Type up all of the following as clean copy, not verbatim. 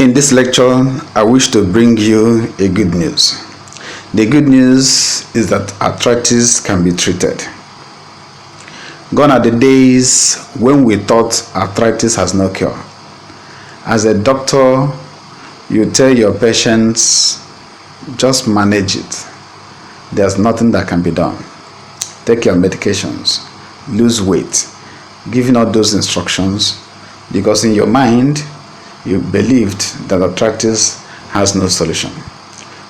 In this lecture, I wish to bring you a good news. The good news is that arthritis can be treated. Gone are the days when we thought arthritis has no cure. As a doctor, you tell your patients, just manage it. There's nothing that can be done. Take your medications, lose weight, giving all those instructions because in your mind, you believed that arthritis has no solution.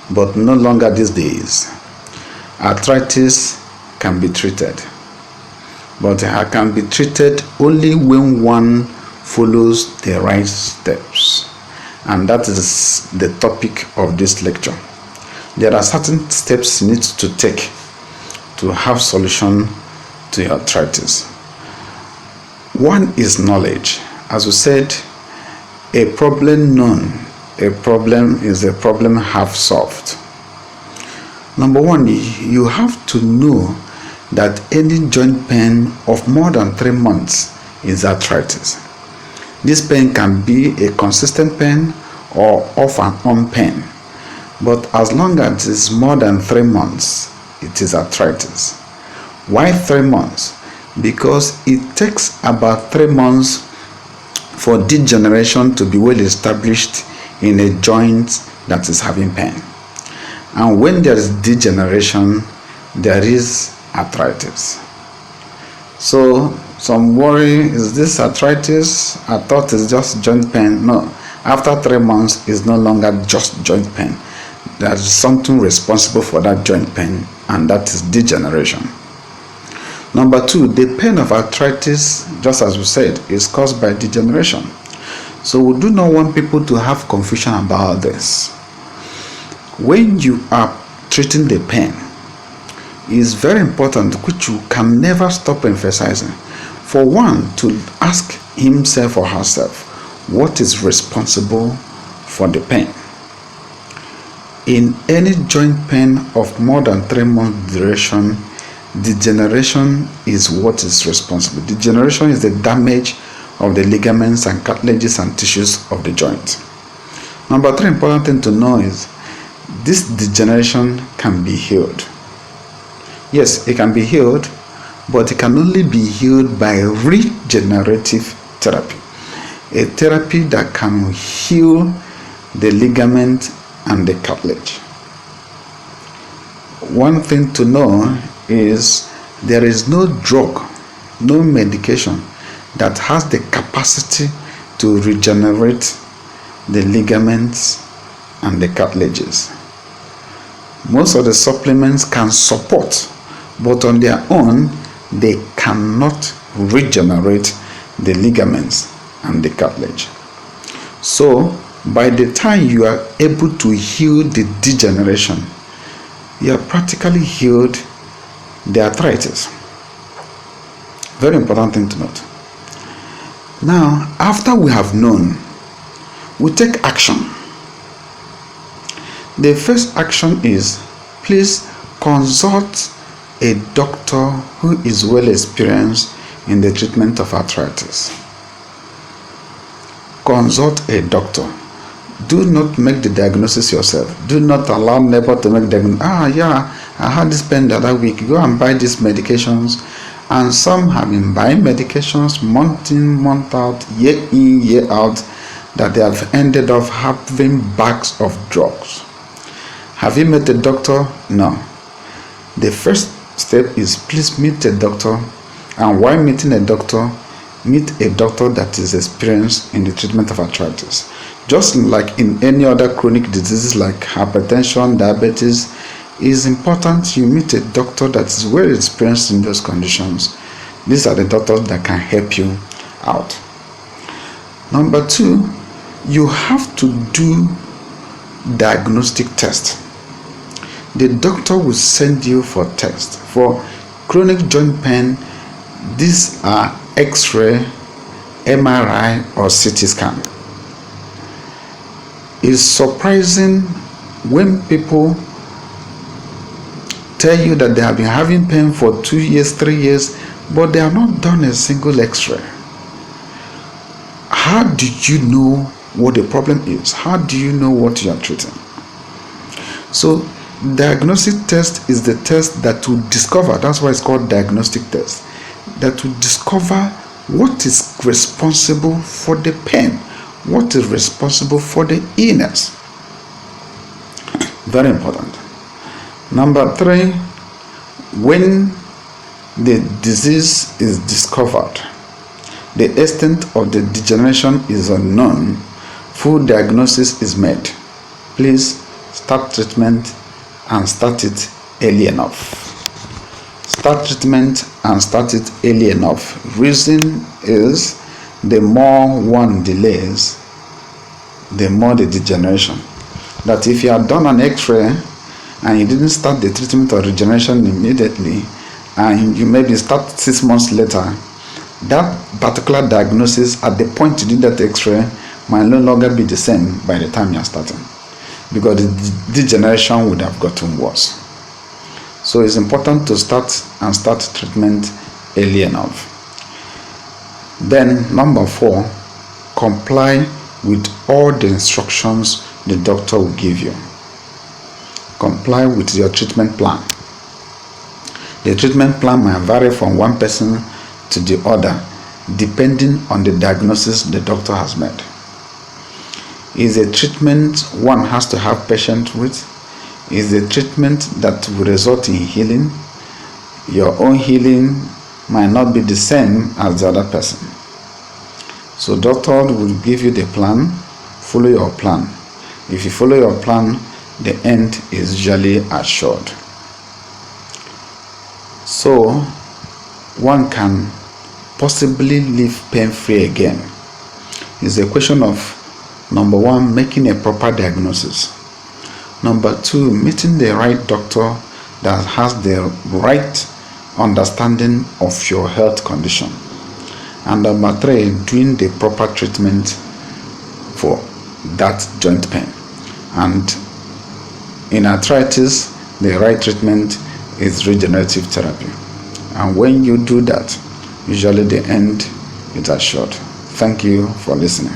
But no longer these days. Arthritis can be treated. But it can be treated only when one follows the right steps. And that is the topic of this lecture. There are certain steps you need to take to have solution to your arthritis. One is knowledge. As we said, a problem known, a problem is a problem half solved. Number one, you have to know that any joint pain of more than 3 months is arthritis. This pain can be a consistent pain or off and on pain, but as long as it is more than 3 months, it is arthritis. Why 3 months? Because it takes about 3 months for degeneration to be well established in a joint that is having pain. And when there is degeneration, there is arthritis. So some worry, is this arthritis? I thought it's just joint pain. No, after 3 months, it's no longer just joint pain. There is something responsible for that joint pain, and that is degeneration. Number two, the pain of arthritis, just as we said, is caused by degeneration. So we do not want people to have confusion about this. When you are treating the pain, it is very important, which you can never stop emphasizing, for one to ask himself or herself what is responsible for the pain. In any joint pain of more than 3 months duration, degeneration is what is responsible. Degeneration is the damage of the ligaments and cartilages and tissues of the joint. Number three important thing to know is this degeneration can be healed. Yes, it can be healed, but it can only be healed by regenerative therapy. A therapy that can heal the ligament and the cartilage. One thing to know is there is no drug, no medication that has the capacity to regenerate the ligaments and the cartilages. Most of the supplements can support, but on their own, they cannot regenerate the ligaments and the cartilage. So, by the time you are able to heal the degeneration, you are practically healed the arthritis. Very important thing to note. Now, after we have known, we take action. The first action is, please consult a doctor who is well experienced in the treatment of arthritis. Consult a doctor. Do not make the diagnosis yourself. Do not allow neighbor to make the diagnosis. I had this pain the other week. Go and buy these medications. And some have been buying medications month in, month out, year in, year out, that they have ended up having bags of drugs. Have you met a doctor? No. The first step is please meet a doctor. And while meeting a doctor, meet a doctor that is experienced in the treatment of arthritis. Just like in any other chronic diseases like hypertension, diabetes, it is important you meet a doctor that is well experienced in those conditions. These are the doctors that can help you out. Number two, you have to do diagnostic test. The doctor will send you for test. For chronic joint pain, these are X-ray, MRI, or CT scan. It's surprising when people tell you that they have been having pain for 2 years, 3 years, but they have not done a single X-ray. How did you know what the problem is? How do you know what you are treating? So diagnostic test is the test that will discover, that's why it's called diagnostic test, that will discover what is responsible for the pain, what is responsible for the illness. Very important. Number 3, when the disease is discovered, the extent of the degeneration is unknown, full diagnosis is made. Please start treatment and start it early enough. Start treatment and start it early enough. Reason is, the more one delays, the more the degeneration. That if you had done an x-ray and you didn't start the treatment or regeneration immediately, and you maybe start 6 months later, that particular diagnosis at the point you did that x-ray might no longer be the same by the time you're starting, because the degeneration would have gotten worse. So it's important to start treatment early enough. Then number 4, comply with all the instructions the doctor will give you. Comply with your treatment plan. The treatment plan might vary from one person to the other depending on the diagnosis the doctor has made. Is a treatment one has to have patience with? Is a treatment that will result in healing? Your own healing might not be the same as the other person. So doctor will give you the plan, follow your plan. If you follow your plan, the end is usually assured. So one can possibly live pain-free again. It's a question of, number 1, making a proper diagnosis. Number 2, meeting the right doctor that has the right understanding of your health condition. And number 3, doing the proper treatment for that joint pain. And in arthritis, the right treatment is regenerative therapy. And when you do that, usually the end is assured. Thank you for listening.